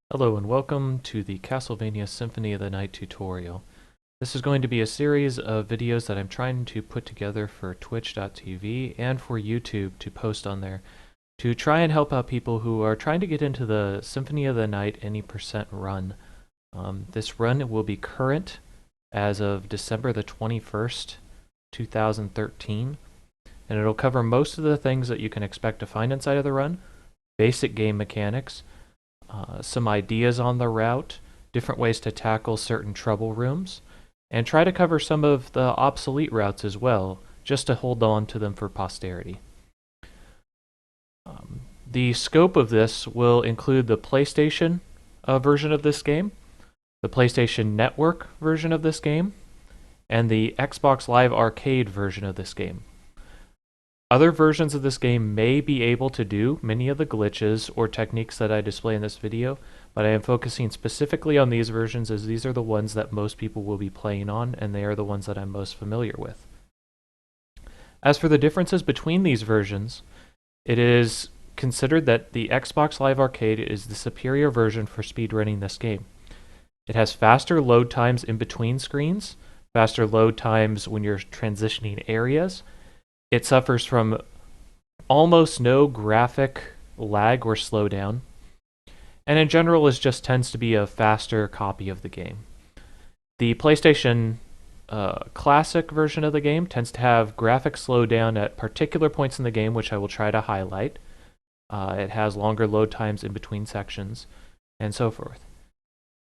Hello and welcome to the Castlevania Symphony of the Night tutorial. This is going to be a series of videos that I'm trying to put together for twitch.tv and for YouTube to post on there to try and help out people who are trying to get into the Symphony of the Night any percent run. This run will be current as of December the 21st, 2013, and it'll cover most of the things that you can expect to find inside of the run, basic game mechanics, some ideas on the route, different ways to tackle certain trouble rooms, and try to cover some of the obsolete routes as well, just to hold on to them for posterity. The scope of this will include the PlayStation version of this game, the PlayStation Network version of this game, and the Xbox Live Arcade version of this game. Other versions of this game may be able to do many of the glitches or techniques that I display in this video, but I am focusing specifically on these versions as these are the ones that most people will be playing on, and they are the ones that I'm most familiar with. As for the differences between these versions, it is considered that the Xbox Live Arcade is the superior version for speedrunning this game. It has faster load times in between screens, faster load times when you're transitioning areas. It suffers from almost no graphic lag or slowdown, and in general just tends to be a faster copy of the game. The PlayStation Classic version of the game tends to have graphic slowdown at particular points in the game, which I will try to highlight. It has longer load times in between sections, and so forth.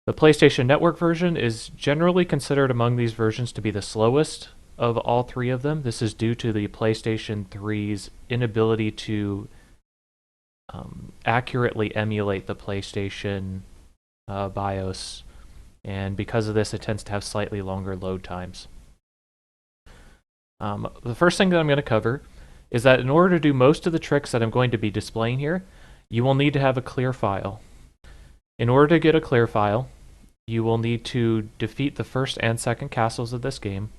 The PlayStation Network version is generally considered among these versions to be the slowest of all three of them. This is due to the PlayStation 3's inability to accurately emulate the PlayStation BIOS, and because of this it tends to have slightly longer load times. The first thing that I'm going to cover is that in order to do most of the tricks that I'm going to be displaying here, you will need to have a clear file. In order to get a clear file, you will need to defeat the first and second castles of this game,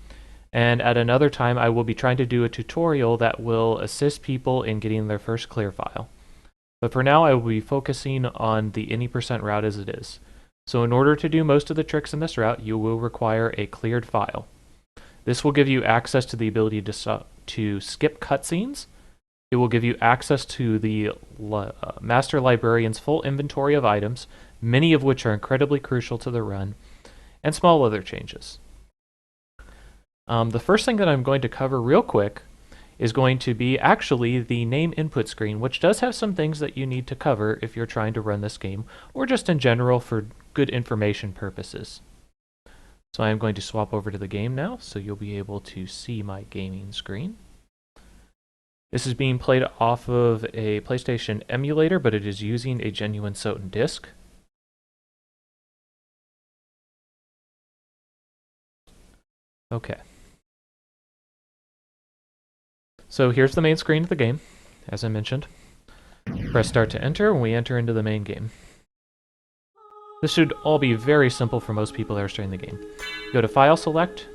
and at another time I will be trying to do a tutorial that will assist people in getting their first clear file. But for now I will be focusing on the any percent route as it is. So in order to do most of the tricks in this route, you will require a cleared file. This will give you access to the ability to skip cutscenes. It will give you access to the Master Librarian's full inventory of items, many of which are incredibly crucial to the run, and small other changes. The first thing that I'm going to cover real quick is going to be actually the name input screen, which does have some things that you need to cover if you're trying to run this game, or just in general for good information purposes. So I'm going to swap over to the game now, so you'll be able to see my gaming screen. This is being played off of a PlayStation emulator, but it is using a genuine Soten disc. Okay. So here's the main screen of the game, as I mentioned. Press start to enter when we enter into the main game. This should all be very simple for most people that are starting the game. Go to File Select,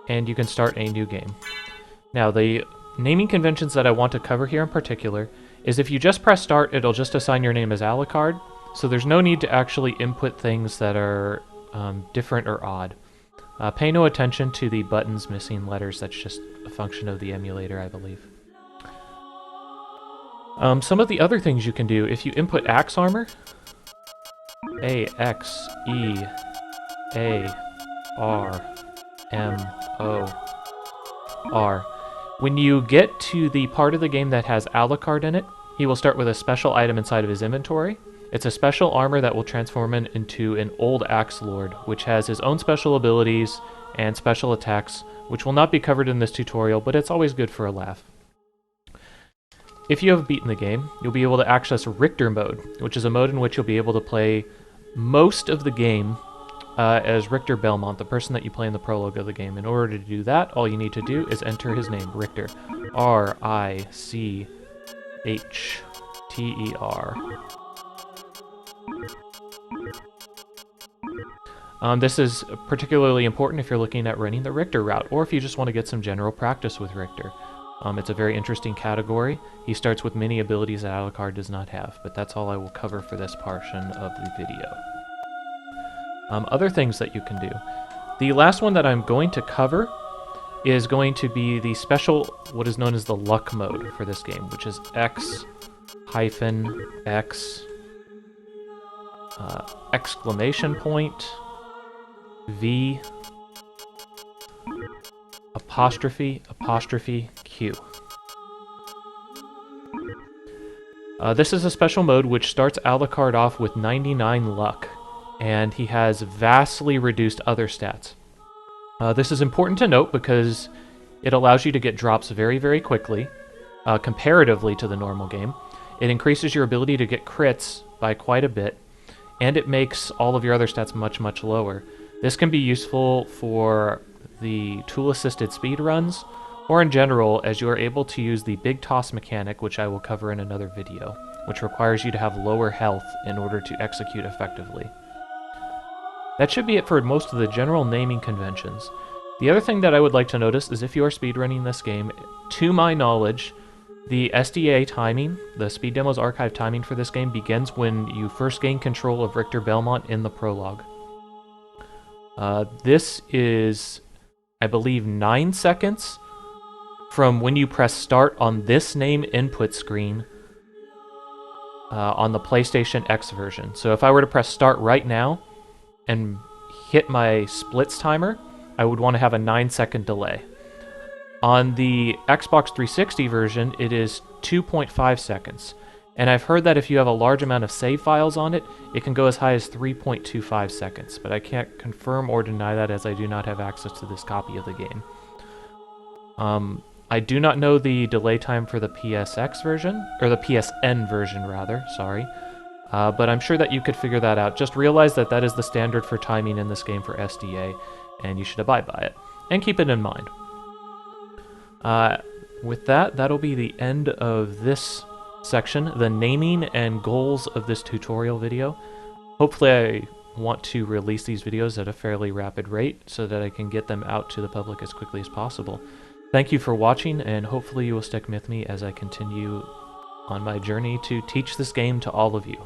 and you can start a new game. Now the naming conventions that I want to cover here in particular is if you just press start, it'll just assign your name as Alucard, so there's no need to actually input things that are different or odd. Pay no attention to the buttons missing letters, that's just a function of the emulator, I believe. Some of the other things you can do, if you input Axe Armor, A-X-E-A-R-M-O-R, when you get to the part of the game that has Alucard in it, he will start with a special item inside of his inventory. It's a special armor that will transform him into an old Axe Lord, which has his own special abilities and special attacks, which will not be covered in this tutorial, but it's always good for a laugh. If you have beaten the game, you'll be able to access Richter mode, which is a mode in which you'll be able to play most of the game as Richter Belmont, the person that you play in the prologue of the game. In order to do that, all you need to do is enter his name, Richter. R-I-C-H-T-E-R. This is particularly important if you're looking at running the Richter route, or if you just want to get some general practice with Richter. It's a very interesting category. He starts with many abilities that Alucard does not have, but that's all I will cover for this portion of the video. Other things that you can do. The last one that I'm going to cover is going to be the special, what is known as the luck mode for this game, which is X-X exclamation point V apostrophe Q. This is a special mode which starts Alucard off with 99 luck, and he has vastly reduced other stats. This is important to note because it allows you to get drops very, very quickly, comparatively to the normal game. It increases your ability to get crits by quite a bit, and it makes all of your other stats much, much lower. This can be useful for the tool-assisted speedruns, or in general, as you are able to use the big toss mechanic, which I will cover in another video, which requires you to have lower health in order to execute effectively. That should be it for most of the general naming conventions. The other thing that I would like to notice is if you are speedrunning this game, to my knowledge, the SDA timing, the Speed Demos Archive timing for this game, begins when you first gain control of Richter Belmont in the prologue. This is, I believe, 9 seconds from when you press start on this name input screen on the PlayStation X version. So if I were to press start right now and hit my splits timer, I would want to have a 9-second delay. On the Xbox 360 version, it is 2.5 seconds. And I've heard that if you have a large amount of save files on it, it can go as high as 3.25 seconds, but I can't confirm or deny that as I do not have access to this copy of the game. I do not know the delay time for the PSX version, or the PSN version rather, sorry. But I'm sure that you could figure that out. Just realize that that is the standard for timing in this game for SDA, and you should abide by it. And keep it in mind. With that, that'll be the end of this section, the naming and goals of this tutorial video. Hopefully I want to release these videos at a fairly rapid rate so that I can get them out to the public as quickly as possible. Thank you for watching, and hopefully you will stick with me as I continue on my journey to teach this game to all of you.